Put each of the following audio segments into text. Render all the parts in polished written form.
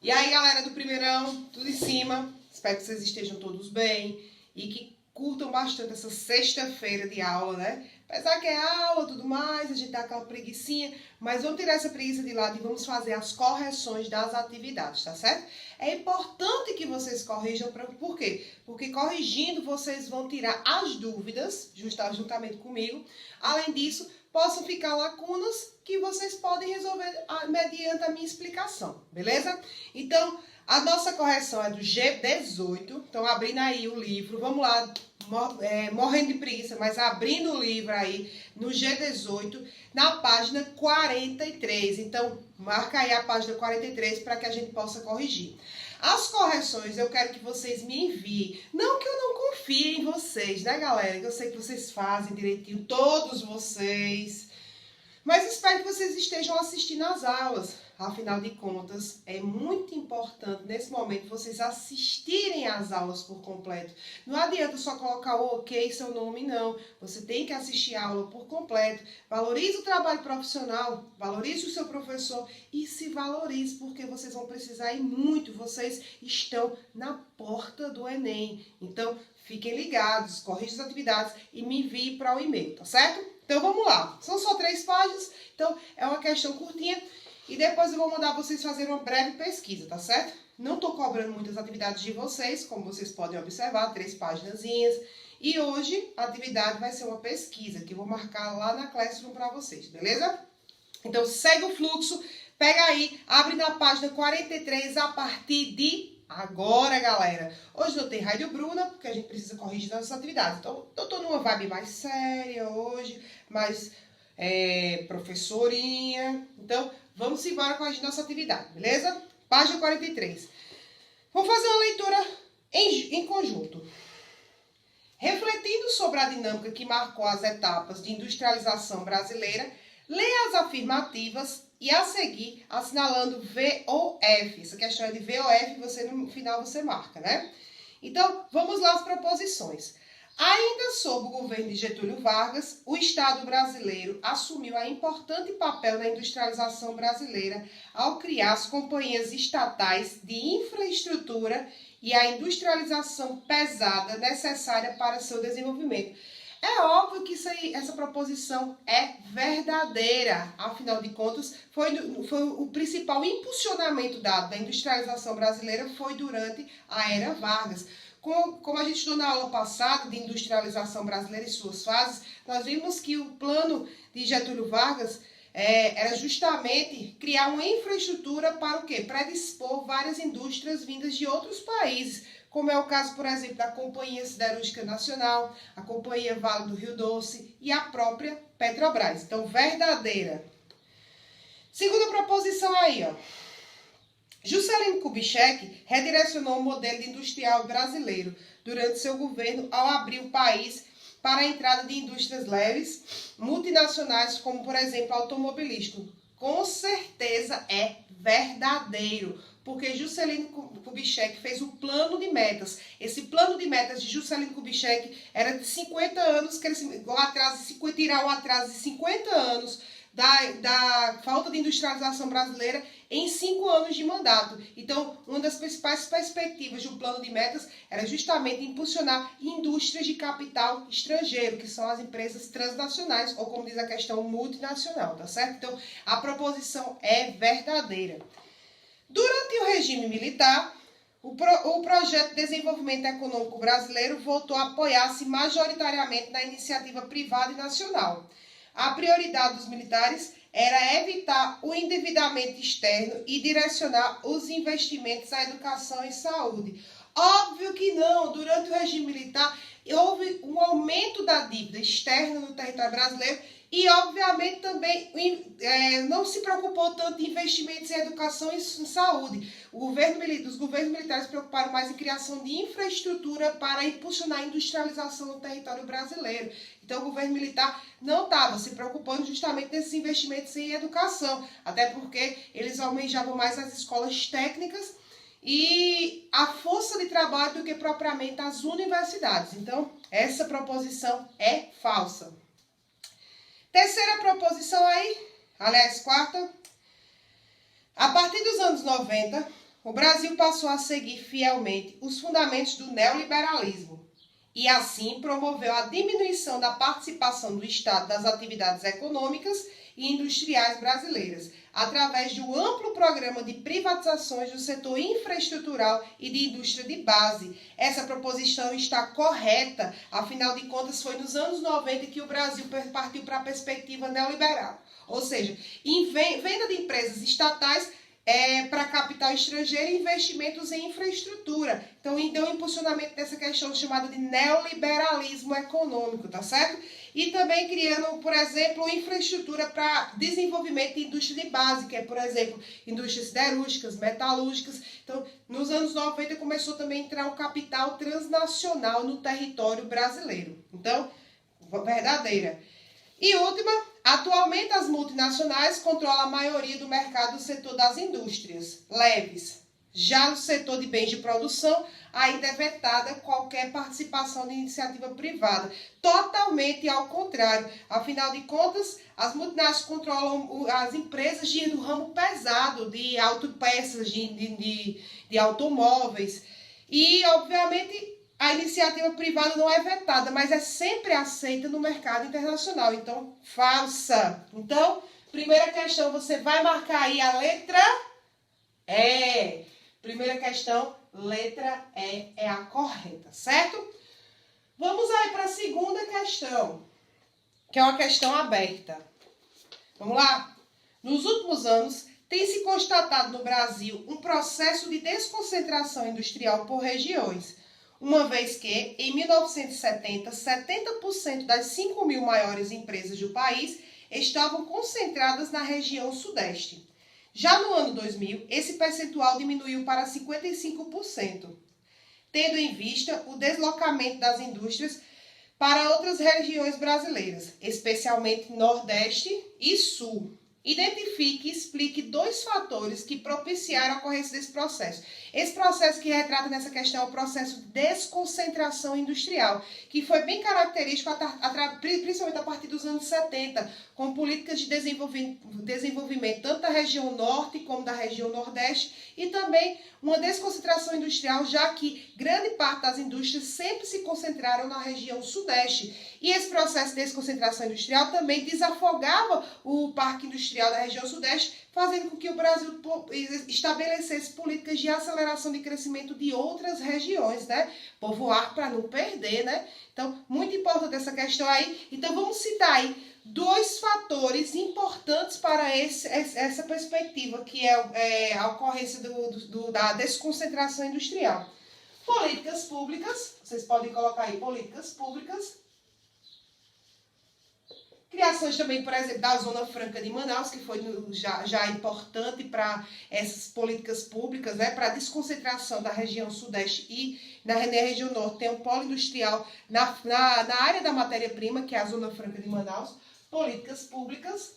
E aí, galera do primeirão, tudo em cima. Espero que vocês estejam todos bem e que curtam bastante essa sexta-feira de aula, né? Apesar que é aula e tudo mais, a gente dá aquela preguicinha, mas vamos tirar essa preguiça de lado e vamos fazer as correções das atividades, tá certo? É importante que vocês corrijam, por quê? Porque corrigindo vocês vão tirar as dúvidas, juntamente comigo. Além disso, possam ficar lacunas que vocês podem resolver mediante a minha explicação, beleza? Então, a nossa correção é do G18, então abrindo aí o livro, vamos lá, morrendo de preguiça, mas abrindo o livro aí no G18, na página 43. Então, marca aí a página 43 para que a gente possa corrigir. As correções eu quero que vocês me enviem. Não que eu não confie em vocês, né, galera? Eu sei que vocês fazem direitinho, todos vocês. Mas espero que vocês estejam assistindo às aulas. Afinal de contas, é muito importante nesse momento vocês assistirem às aulas por completo. Não adianta só colocar o ok, seu nome, não. Você tem que assistir a aula por completo. Valorize o trabalho profissional, valorize o seu professor e se valorize, porque vocês vão precisar ir muito. Vocês estão na porta do Enem. Então, fiquem ligados, corrijam as atividades e me enviem para o e-mail, tá certo? Então, vamos lá. São só 3 páginas, então é uma questão curtinha. E depois eu vou mandar vocês fazerem uma breve pesquisa, tá certo? Não estou cobrando muitas atividades de vocês, como vocês podem observar, 3 paginazinhas. E hoje a atividade vai ser uma pesquisa, que eu vou marcar lá na Classroom para vocês, beleza? Então segue o fluxo, pega aí, abre na página 43 a partir de agora, galera. Hoje não tem Rádio Bruna, porque a gente precisa corrigir nossas atividades. Então eu tô numa vibe mais séria hoje, mais professorinha. Então, vamos embora corrigir nossa atividade, beleza? Página 43. Vamos fazer uma leitura em conjunto. Refletindo sobre a dinâmica que marcou as etapas de industrialização brasileira, leia as afirmativas e a seguir assinalando V ou F. Essa questão é de V ou F, no final você marca, né? Então, vamos lá às proposições. Ainda sob o governo de Getúlio Vargas, o Estado brasileiro assumiu um importante papel na industrialização brasileira ao criar as companhias estatais de infraestrutura e a industrialização pesada necessária para seu desenvolvimento. É óbvio que essa proposição é verdadeira. Afinal de contas, foi o principal impulsionamento dado da industrialização brasileira foi durante a era Vargas. Como a gente estudou na aula passada de industrialização brasileira e suas fases, nós vimos que o plano de Getúlio Vargas era justamente criar uma infraestrutura para o quê? Predispor várias indústrias vindas de outros países, como é o caso, por exemplo, da Companhia Siderúrgica Nacional, a Companhia Vale do Rio Doce e a própria Petrobras. Então, verdadeira. Segunda proposição aí, ó. Juscelino Kubitschek redirecionou o modelo industrial brasileiro durante seu governo ao abrir o país para a entrada de indústrias leves, multinacionais, como, por exemplo, automobilístico. Com certeza é verdadeiro, porque Juscelino Kubitschek fez um plano de metas. Esse plano de metas de Juscelino Kubitschek era de 50 anos, que ele tirar o atraso de 50 anos da falta de industrialização brasileira em 5 anos de mandato. Então, uma das principais perspectivas do plano de metas era justamente impulsionar indústrias de capital estrangeiro, que são as empresas transnacionais, ou como diz a questão, multinacional, tá certo? Então, a proposição é verdadeira. Durante o regime militar, o projeto de desenvolvimento econômico brasileiro voltou a apoiar-se majoritariamente na iniciativa privada e nacional. A prioridade dos militares era evitar o endividamento externo e direcionar os investimentos à educação e saúde. Óbvio que não, durante o regime militar houve um aumento da dívida externa no território brasileiro e, obviamente, também não se preocupou tanto em investimentos em educação e em saúde. Os governos militares se preocuparam mais em criação de infraestrutura para impulsionar a industrialização no território brasileiro. Então, o governo militar não estava se preocupando justamente nesses investimentos em educação, até porque eles almejavam mais as escolas técnicas e a força de trabalho do que propriamente as universidades. Então, essa proposição é falsa. Terceira proposição aí, aliás, quarta. A partir dos anos 90, o Brasil passou a seguir fielmente os fundamentos do neoliberalismo e, assim, promoveu a diminuição da participação do Estado das atividades econômicas e industriais brasileiras, através de um amplo programa de privatizações do setor infraestrutural e de indústria de base. Essa proposição está correta, afinal de contas foi nos anos 90 que o Brasil partiu para a perspectiva neoliberal. Ou seja, venda de empresas estatais para capital estrangeiro e investimentos em infraestrutura. Então, o impulsionamento dessa questão chamada de neoliberalismo econômico, tá certo? E também criando, por exemplo, infraestrutura para desenvolvimento de indústria de base, que é, por exemplo, indústrias siderúrgicas, metalúrgicas. Então, nos anos 90 começou também a entrar um capital transnacional no território brasileiro. Então, verdadeira. E última, atualmente as multinacionais controlam a maioria do mercado do setor das indústrias leves. Já no setor de bens de produção, ainda é vetada qualquer participação de iniciativa privada. Totalmente ao contrário. Afinal de contas, as multinacionais controlam as empresas do ramo pesado, de autopeças, de automóveis. E, obviamente, a iniciativa privada não é vetada, mas é sempre aceita no mercado internacional. Então, falsa. Então, primeira questão, você vai marcar aí a letra E. Primeira questão, letra E é a correta, certo? Vamos aí para a segunda questão, que é uma questão aberta. Vamos lá? Nos últimos anos, tem se constatado no Brasil um processo de desconcentração industrial por regiões, uma vez que, em 1970, 70% das 5 mil maiores empresas do país estavam concentradas na região sudeste. Já no ano 2000, esse percentual diminuiu para 55%, tendo em vista o deslocamento das indústrias para outras regiões brasileiras, especialmente Nordeste e Sul. Identifique e explique 2 fatores que propiciaram a ocorrência desse processo. Esse processo que retrata nessa questão é o processo de desconcentração industrial, que foi bem característico principalmente a partir dos anos 70, com políticas de desenvolvimento tanto da região norte como da região nordeste, e também uma desconcentração industrial, já que grande parte das indústrias sempre se concentraram na região sudeste. E esse processo de desconcentração industrial também desafogava o parque industrial da região sudeste, fazendo com que o Brasil estabelecesse políticas de aceleração de crescimento de outras regiões, né? Povoar para não perder, né? Então, muito importante essa questão aí. Então, vamos citar aí 2 fatores importantes para essa perspectiva, que é a ocorrência da desconcentração industrial. Políticas públicas, vocês podem colocar aí políticas públicas. Criações também, por exemplo, da Zona Franca de Manaus, que foi já importante para essas políticas públicas, né, para a desconcentração da região sudeste e na região norte. Tem um polo industrial na área da matéria-prima, que é a Zona Franca de Manaus. Políticas públicas.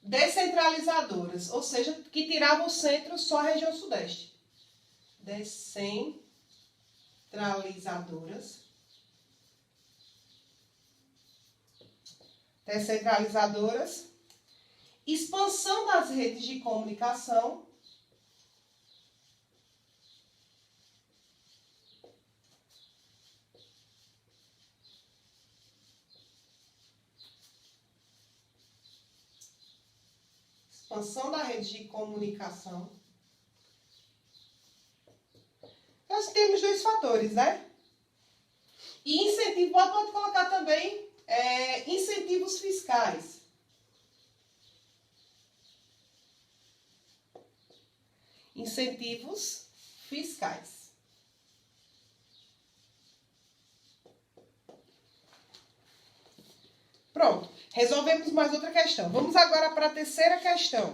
Descentralizadoras, ou seja, que tiravam o centro só a região sudeste. Descentralizadoras, expansão das redes de comunicação, da rede de comunicação. Nós temos 2 fatores, né? E incentivo, pode colocar também incentivos fiscais. Incentivos fiscais. Pronto, resolvemos mais outra questão. Vamos agora para a terceira questão.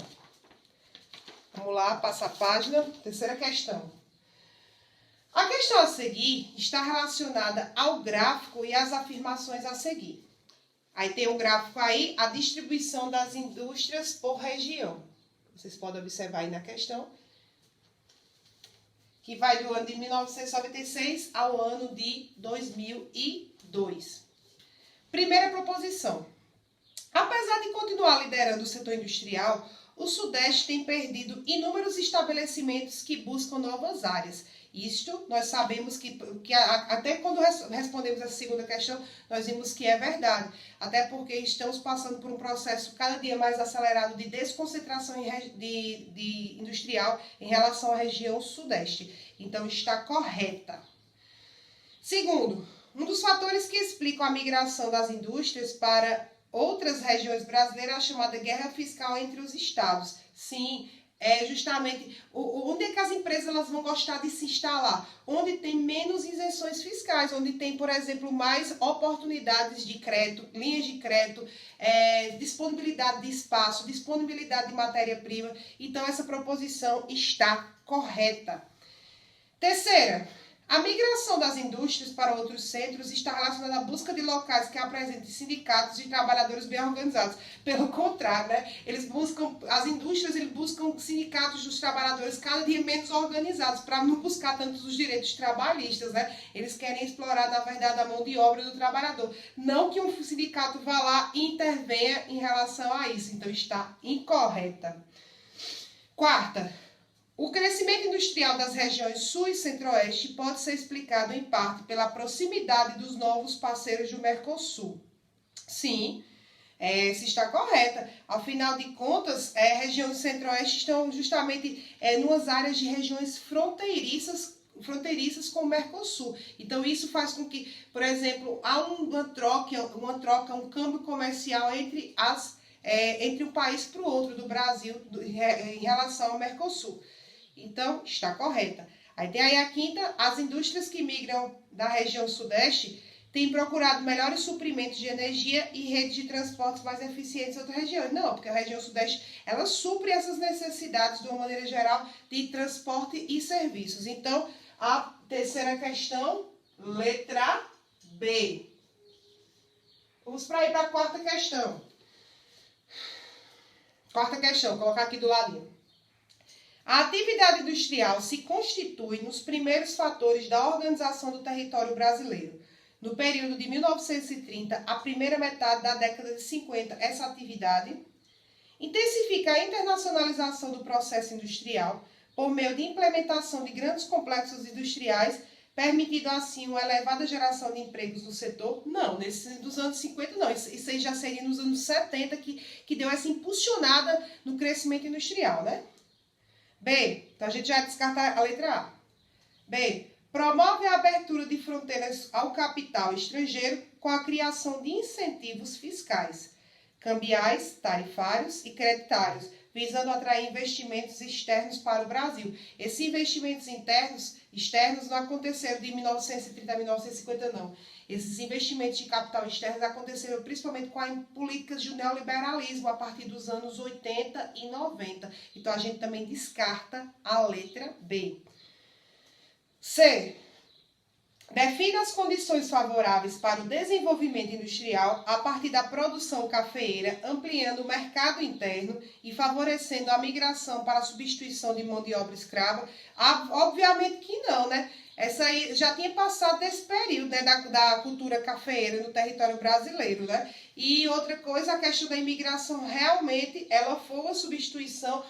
Vamos lá, passa a página. Terceira questão. A questão a seguir está relacionada ao gráfico e às afirmações a seguir. Aí tem um gráfico aí, a distribuição das indústrias por região. Vocês podem observar aí na questão, que vai do ano de 1996 ao ano de 2002. Primeira proposição. Apesar de continuar liderando o setor industrial, o Sudeste tem perdido inúmeros estabelecimentos que buscam novas áreas. Isto, nós sabemos até quando respondemos a segunda questão, nós vimos que é verdade. Até porque estamos passando por um processo cada dia mais acelerado de desconcentração industrial em relação à região Sudeste. Então, está correta. Segundo, um dos fatores que explicam a migração das indústrias para outras regiões brasileiras é a chamada guerra fiscal entre os estados. Sim, é justamente onde é que as empresas elas vão gostar de se instalar? Onde tem menos isenções fiscais, onde tem, por exemplo, mais oportunidades de crédito, linhas de crédito, disponibilidade de espaço, disponibilidade de matéria-prima. Então, essa proposição está correta. Terceira, a migração das indústrias para outros centros está relacionada à busca de locais que apresentem sindicatos de trabalhadores bem organizados. Pelo contrário, né? As indústrias buscam sindicatos dos trabalhadores cada dia menos organizados, para não buscar tantos os direitos trabalhistas, né? Eles querem explorar, na verdade, a mão de obra do trabalhador. Não que um sindicato vá lá e intervenha em relação a isso. Então, está incorreta. Quarta, o crescimento industrial das regiões Sul e Centro-Oeste pode ser explicado em parte pela proximidade dos novos parceiros do Mercosul. Sim, essa está correta. Afinal de contas, a região do Centro-Oeste estão justamente numas áreas de regiões fronteiriças com o Mercosul. Então, isso faz com que, por exemplo, há uma troca, um câmbio comercial entre um país para o outro do Brasil em relação ao Mercosul. Então, está correta. Aí tem aí a quinta, as indústrias que migram da região Sudeste têm procurado melhores suprimentos de energia e redes de transportes mais eficientes em outras regiões. Não, porque a região Sudeste, ela supre essas necessidades, de uma maneira geral, de transporte e serviços. Então, a terceira questão, letra B. Vamos para ir para a quarta questão. Quarta questão, vou colocar aqui do ladinho. A atividade industrial se constitui nos primeiros fatores da organização do território brasileiro. No período de 1930 à primeira metade da década de 50, essa atividade intensifica a internacionalização do processo industrial por meio de implementação de grandes complexos industriais, permitindo assim uma elevada geração de empregos no setor. Não, dos anos 50 não, isso aí já seria nos anos 70 que deu essa impulsionada no crescimento industrial, né? B, então a gente já descarta a letra A. B, promove a abertura de fronteiras ao capital estrangeiro com a criação de incentivos fiscais, cambiais, tarifários e creditários, visando atrair investimentos externos para o Brasil. Esses investimentos externos não aconteceram de 1930 a 1950, não. Esses investimentos de capital externos aconteceram principalmente com as políticas de neoliberalismo a partir dos anos 80 e 90. Então, a gente também descarta a letra B. C. Define as condições favoráveis para o desenvolvimento industrial a partir da produção cafeeira, ampliando o mercado interno e favorecendo a migração para a substituição de mão de obra escrava. Obviamente que não, né? Essa aí já tinha passado desse período, né, da cultura cafeeira no território brasileiro, né? E outra coisa, a questão da imigração, realmente ela foi uma substituição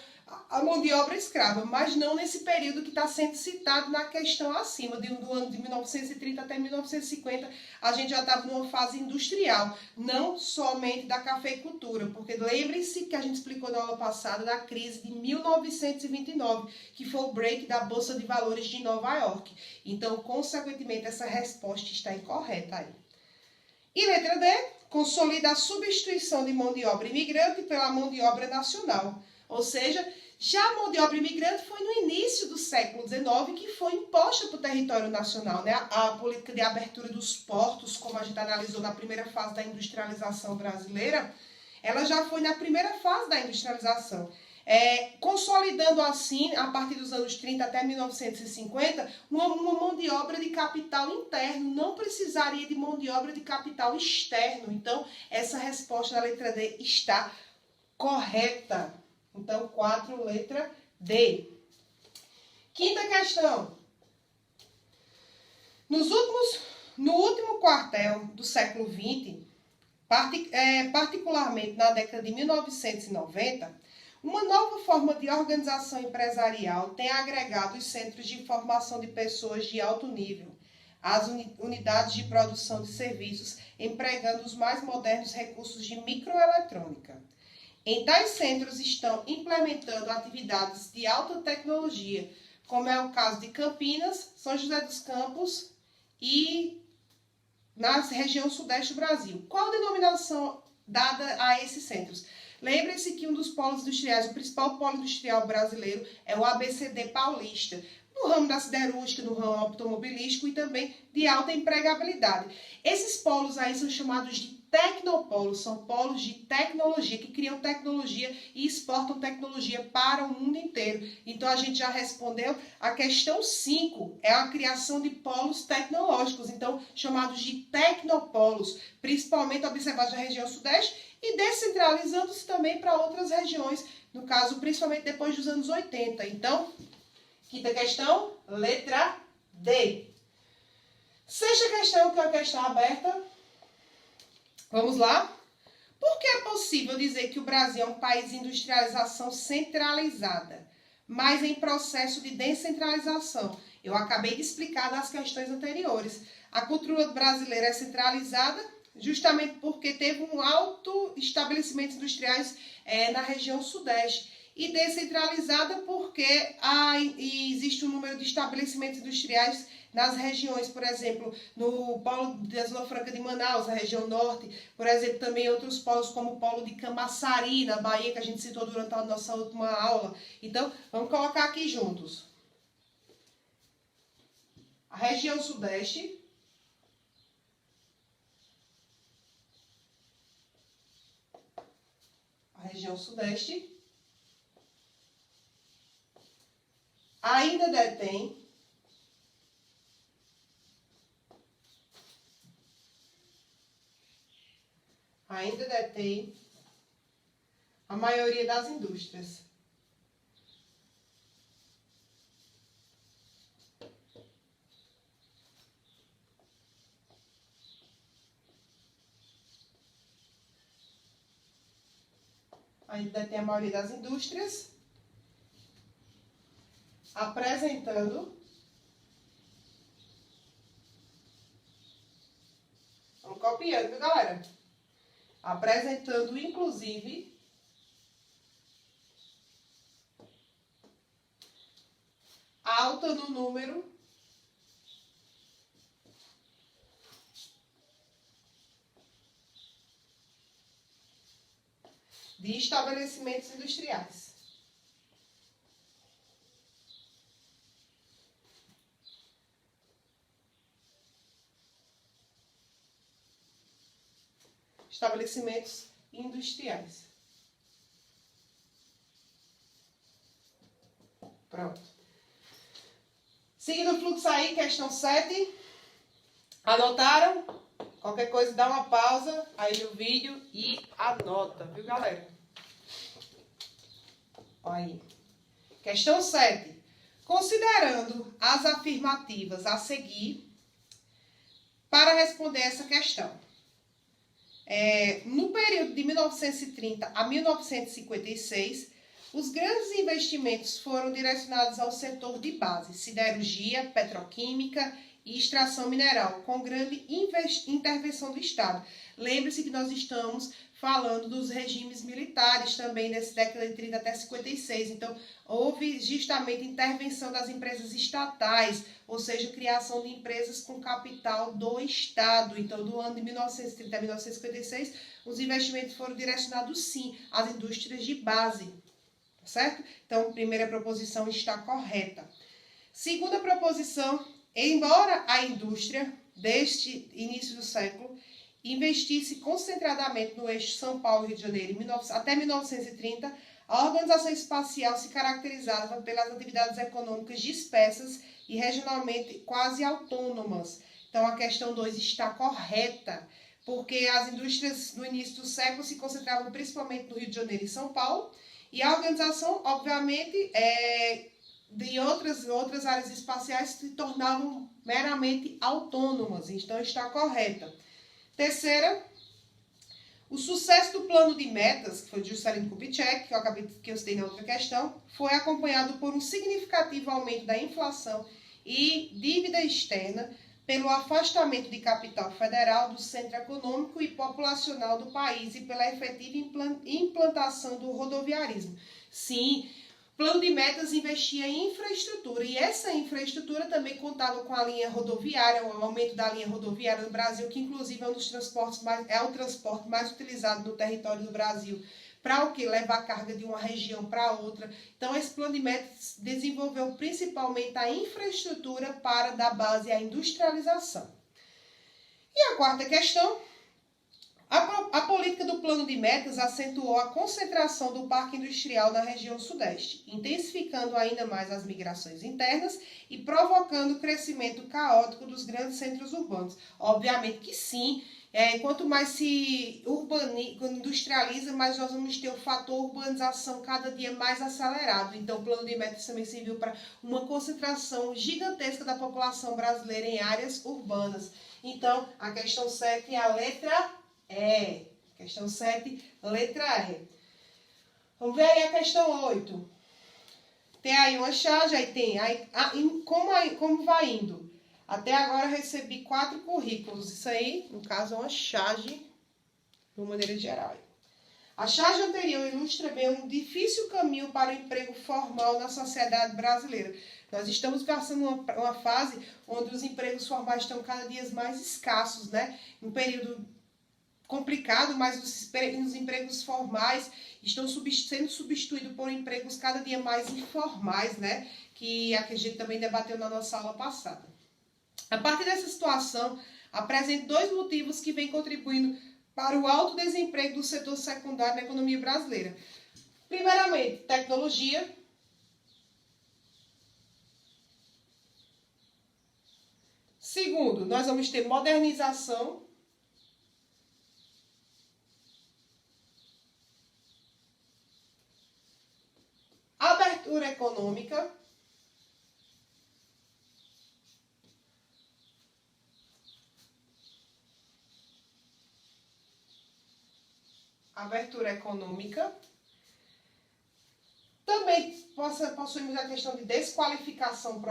à mão de obra escrava, mas não nesse período que está sendo citado na questão acima, do ano de 1930 até 1950, a gente já estava numa fase industrial, não somente da cafeicultura, porque lembre-se que a gente explicou na aula passada da crise de 1929, que foi o break da Bolsa de Valores de Nova York. Então, consequentemente, essa resposta está incorreta aí. E letra D, consolida a substituição de mão de obra imigrante pela mão de obra nacional. Ou seja, já a mão de obra imigrante foi no início do século XIX que foi imposta para o território nacional, né? A política de abertura dos portos, como a gente analisou na primeira fase da industrialização brasileira, ela já foi na primeira fase da industrialização. Consolidando assim, a partir dos anos 30 até 1950, uma mão de obra de capital interno, não precisaria de mão de obra de capital externo. Então, essa resposta da letra D está correta. Então, 4, letra D. Quinta questão. No último quartel do século XX, Particularmente na década de 1990, uma nova forma de organização empresarial tem agregado os centros de formação de pessoas de alto nível, as unidades de produção de serviços, empregando os mais modernos recursos de microeletrônica. Em tais centros estão implementando atividades de alta tecnologia, como é o caso de Campinas, São José dos Campos e na região sudeste do Brasil. Qual a denominação dada a esses centros? Lembre-se que um dos polos industriais, o principal polo industrial brasileiro, é o ABCD paulista, no ramo da siderúrgica, no ramo automobilístico e também de alta empregabilidade. Esses polos aí são chamados de tecnopolos, são polos de tecnologia, que criam tecnologia e exportam tecnologia para o mundo inteiro. Então, a gente já respondeu a questão 5, é a criação de polos tecnológicos, então, chamados de tecnopolos, principalmente observados na região sudeste e descentralizando-se também para outras regiões, no caso, principalmente depois dos anos 80. Então, quinta questão, letra D. Sexta questão, que é uma questão aberta. Vamos lá? Por que é possível dizer que o Brasil é um país de industrialização centralizada, mas em processo de descentralização? Eu acabei de explicar nas questões anteriores. A cultura brasileira é centralizada justamente porque teve um alto estabelecimento industriais na região sudeste. E descentralizada porque existe um número de estabelecimentos industriais nas regiões, por exemplo, no polo da Zona Franca de Manaus, na região norte, por exemplo, também outros polos como o polo de Camaçari, na Bahia, que a gente citou durante a nossa última aula. Então, vamos colocar aqui juntos. A região sudeste ainda detém a maioria das indústrias. Ainda detém a maioria das indústrias, apresentando, vamos copiando, viu, galera? Apresentando, inclusive, alta no número de estabelecimentos industriais. Estabelecimentos industriais. Pronto. Seguindo o fluxo aí, questão 7. Anotaram? Qualquer coisa, dá uma pausa aí no vídeo e anota, viu, galera? Olha aí. Questão 7. Considerando as afirmativas a seguir, para responder essa questão. No período de 1930 a 1956, os grandes investimentos foram direcionados ao setor de base, siderurgia, petroquímica e extração mineral, com grande intervenção do Estado. Lembre-se que nós estamos falando dos regimes militares também, nessa década de 30 até 56. Então, houve justamente intervenção das empresas estatais, ou seja, criação de empresas com capital do Estado. Então, do ano de 1930 a 1956, os investimentos foram direcionados, sim, às indústrias de base. Tá certo? Então, primeira proposição está correta. Segunda proposição, embora a indústria, deste início do século, investisse concentradamente no eixo São Paulo-Rio de Janeiro até 1930, a organização espacial se caracterizava pelas atividades econômicas dispersas e regionalmente quase autônomas. Então, a questão 2 está correta, porque as indústrias no início do século se concentravam principalmente no Rio de Janeiro e São Paulo, e a organização, obviamente, de outras áreas espaciais se tornavam meramente autônomas. Então, está correta. Terceira, O sucesso do plano de metas, que foi de Juscelino Kubitschek, que eu citei na outra questão, foi acompanhado por um significativo aumento da inflação e dívida externa, pelo afastamento de capital federal do centro econômico e populacional do país e pela efetiva implantação do rodoviarismo. Sim, o plano de metas investia em infraestrutura e essa infraestrutura também contava com a linha rodoviária, o aumento da linha rodoviária no Brasil, que inclusive é um dos transportes é o transporte mais utilizado no território do Brasil. Para o que? Levar carga de uma região para outra. Então, esse plano de metas desenvolveu principalmente a infraestrutura para dar base à industrialização. E a quarta questão, a política do plano de metas acentuou a concentração do parque industrial na região sudeste, intensificando ainda mais as migrações internas e provocando o crescimento caótico dos grandes centros urbanos. Obviamente que sim. Quanto mais se industrializa, mais nós vamos ter o fator urbanização cada dia mais acelerado. Então, o plano de metas também serviu para uma concentração gigantesca da população brasileira em áreas urbanas. Então, a questão 7 é a letra E. Questão 7, letra E. Vamos ver aí a questão 8. Tem aí uma charge, aí tem como vai indo. Até agora eu recebi 4 currículos. Isso aí, no caso, é uma charge de uma maneira geral. A charge anterior ilustra bem um difícil caminho para o emprego formal na sociedade brasileira. Nós estamos passando uma fase onde os empregos formais estão cada dia mais escassos, né? Um período complicado, mas os empregos formais estão sendo substituídos por empregos cada dia mais informais, né? Que a gente também debateu na nossa aula passada. A partir dessa situação, apresento 2 motivos que vêm contribuindo para o alto desemprego do setor secundário na economia brasileira. Primeiramente, tecnologia. Segundo, nós vamos ter modernização. Abertura econômica. Abertura econômica. Também possuímos a questão de desqualificação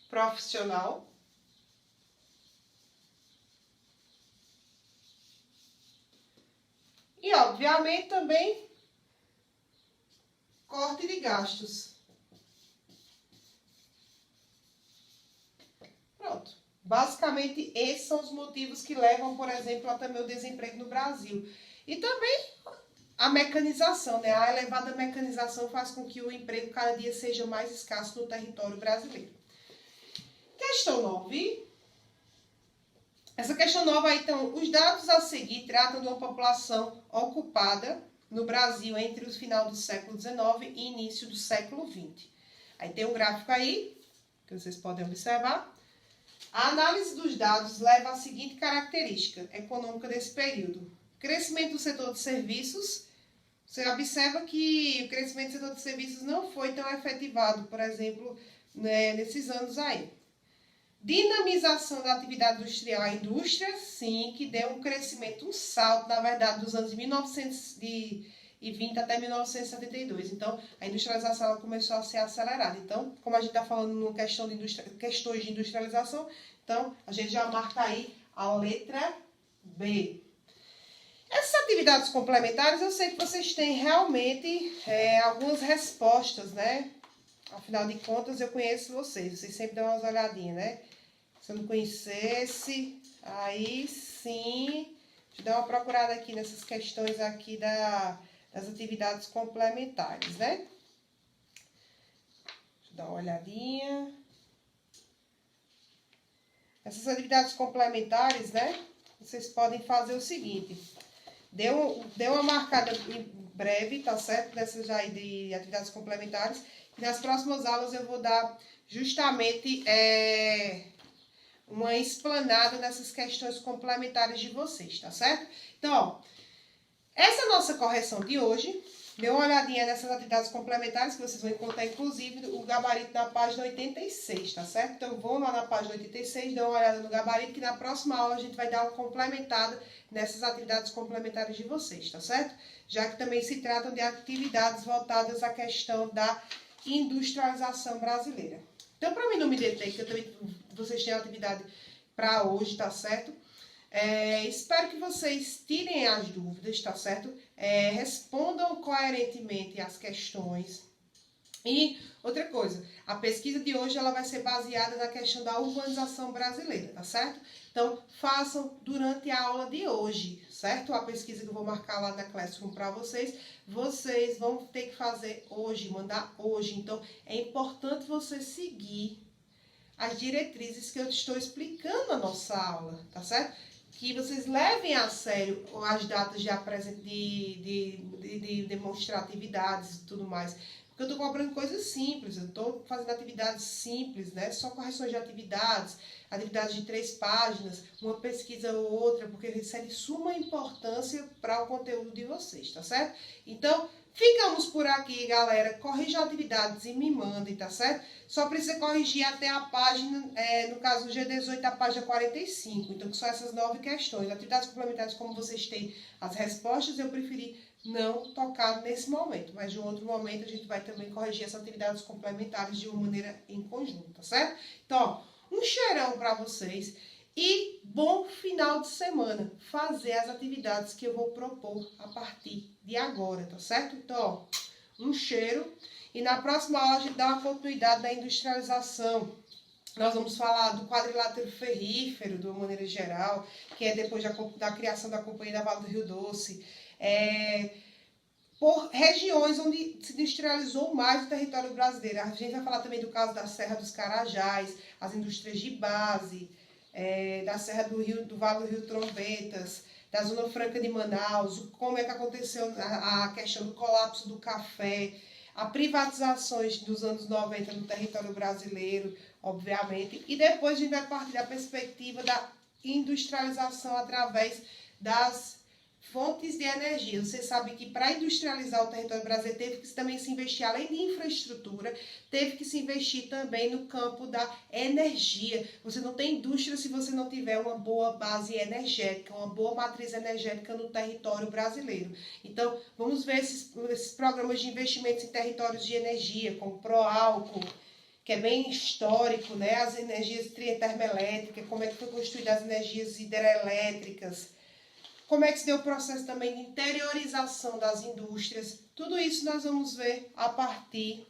profissional. E, obviamente, também corte de gastos. Pronto. Basicamente, esses são os motivos que levam, por exemplo, a também o desemprego no Brasil. E também a mecanização, né? A elevada mecanização faz com que o emprego cada dia seja mais escasso no território brasileiro. Questão 9. Essa questão 9 aí, então, os dados a seguir tratam de uma população ocupada no Brasil entre o final do século XIX e início do século XX. Aí tem um gráfico aí, que vocês podem observar. A análise dos dados leva à seguinte característica econômica desse período. Crescimento do setor de serviços. Você observa que o crescimento do setor de serviços não foi tão efetivado, por exemplo, né, nesses anos aí. Dinamização da atividade industrial. A indústria, sim, que deu um crescimento, um salto, na verdade, dos anos de 1920 até 1972. Então, a industrialização ela começou a ser acelerada. Então, como a gente está falando numa questão de questões de industrialização, então, a gente já marca aí a letra B. Essas atividades complementares, eu sei que vocês têm realmente algumas respostas, né? Afinal de contas, eu conheço vocês sempre dão umas olhadinhas, né? Se eu não conhecesse, aí sim, deixa eu dar uma procurada aqui nessas questões aqui das atividades complementares, né? Deixa eu dar uma olhadinha. Essas atividades complementares, né? Vocês podem fazer o seguinte. Deu uma marcada em breve, tá certo? Dessas aí de atividades complementares. E nas próximas aulas eu vou dar justamente uma explanada nessas questões complementares de vocês, tá certo? Então, ó, essa nossa correção de hoje, Dê uma olhadinha nessas atividades complementares que vocês vão encontrar, inclusive, o gabarito na página 86, tá certo? Então, vão lá na página 86, dê uma olhada no gabarito, que na próxima aula a gente vai dar uma complementada nessas atividades complementares de vocês, tá certo? Já que também se tratam de atividades voltadas à questão da industrialização brasileira. Então, para mim não me deter, que eu também, vocês têm atividade para hoje, tá certo? Espero que vocês tirem as dúvidas, tá certo? Respondam coerentemente as questões. E outra coisa, a pesquisa de hoje ela vai ser baseada na questão da urbanização brasileira, tá certo? Então, façam durante a aula de hoje, certo? A pesquisa que eu vou marcar lá na Classroom para vocês vão ter que fazer hoje, mandar hoje. Então, é importante você seguir as diretrizes que eu estou explicando na nossa aula, tá certo? Que vocês levem a sério as datas de demonstrar atividades e tudo mais. Porque eu estou cobrando coisas simples, eu estou fazendo atividades simples, né? Só correções de atividades de 3 páginas, uma pesquisa ou outra, porque isso é de suma importância para o conteúdo de vocês, tá certo? Então, ficamos por aqui, galera. Corrijam atividades e me mandem, tá certo? Só precisa corrigir até a página, no caso do G18, a página 45. Então, que são essas 9 questões. Atividades complementares, como vocês têm as respostas, eu preferi não tocar nesse momento. Mas de um outro momento, a gente vai também corrigir essas atividades complementares de uma maneira em conjunto, tá certo? Então, um cheirão para vocês e bom final de semana. Fazer as atividades que eu vou propor a partir de agora, tá certo? Então, um cheiro. E na próxima aula a gente dá uma continuidade da industrialização. Nós vamos falar do quadrilátero ferrífero, de uma maneira geral, que é depois da criação da Companhia da Vale do Rio Doce. Por regiões onde se industrializou mais o território brasileiro. A gente vai falar também do caso da Serra dos Carajás, as indústrias de base, da Serra do Vale do Rio Trombetas, da Zona Franca de Manaus, como é que aconteceu a questão do colapso do café, a privatizações dos anos 90 no território brasileiro, obviamente, e depois a gente vai partir da perspectiva da industrialização através das fontes de energia. Você sabe que para industrializar o território brasileiro teve que também se investir, além de infraestrutura, teve que se investir também no campo da energia. Você não tem indústria se você não tiver uma boa base energética, uma boa matriz energética no território brasileiro. Então, vamos ver esses programas de investimentos em territórios de energia, como o Proálcool, que é bem histórico, né? As energias termoelétricas, como é que foi construída as energias hidrelétricas, como é que se deu o processo também de interiorização das indústrias. Tudo isso nós vamos ver a partir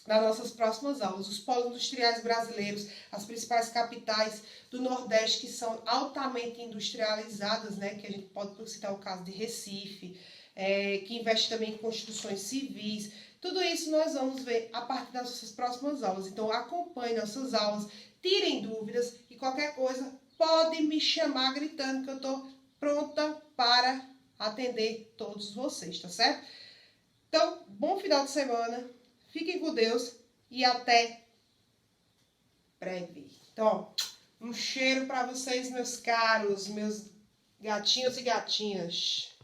das nossas próximas aulas. Os polos industriais brasileiros, as principais capitais do Nordeste que são altamente industrializadas, né? Que a gente pode citar o caso de Recife, que investe também em construções civis. Tudo isso nós vamos ver a partir das nossas próximas aulas. Então acompanhe nossas aulas, tirem dúvidas e qualquer coisa pode me chamar gritando que eu estou pronta para atender todos vocês, tá certo? Então, bom final de semana, fiquem com Deus e até breve. Então, um cheiro para vocês, meus caros, meus gatinhos e gatinhas.